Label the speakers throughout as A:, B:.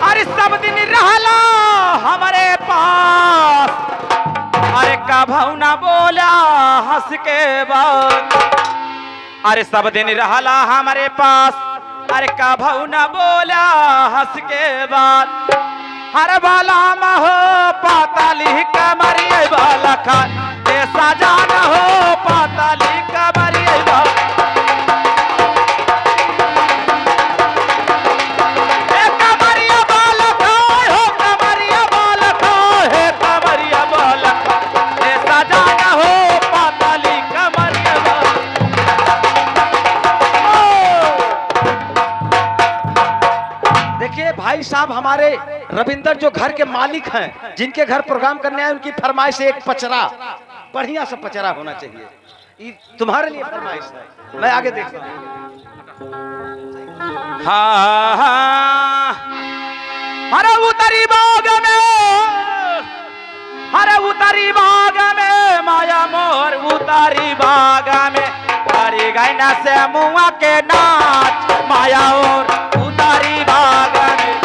A: अरे सब दिन रहला हमारे पास, अरे कभू ना बोला हंस के बाद। अरे सब दिन रहला हमारे पास, अरे कभू ना बोला हंस के बाद। हर बाला महो पाताली कमरिए वाला खा ऐसा जाना हो पाताली कमरिए वाला।
B: भाई साहब हमारे रविंदर जो घर के मालिक हैं, जिनके घर प्रोग्राम करने आए, उनकी फरमाइश है एक पचरा, बढ़िया सा पचरा होना चाहिए। तुम्हारे लिए फरमाइश है, मैं आगे देखता हूँ।
A: अरे उतरी बाग में, अरे उतरी बाग में माया मोर उतारी बाग में, अरे गैना से मुआ के नाच माया और उतारी बाग में।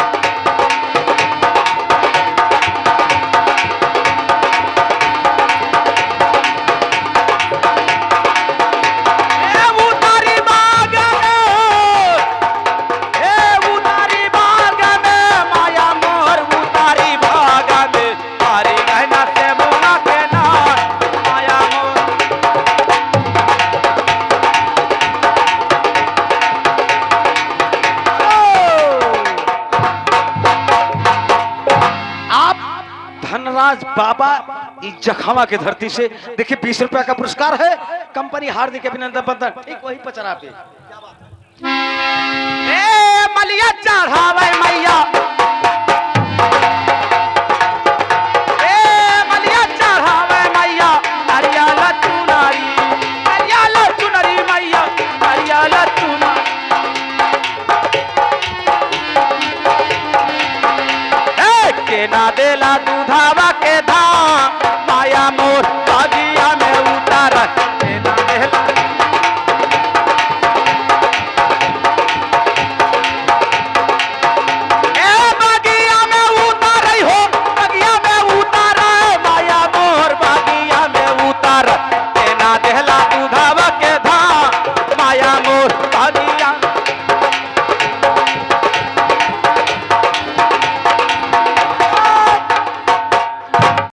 B: धनराज बाबा जखमा के धरती से देखिए 20 रुपया का पुरस्कार है, कंपनी हार्दिक अभिनंदन बंधन। ठीक वही पचरा पे
A: मलिया चढ़ावे मैया, मलिया चढ़ावे मैया, हरियाला चुनरी, हरियाला चुनरी मैया, हरियाला चुनरी। के ना देला दूधावा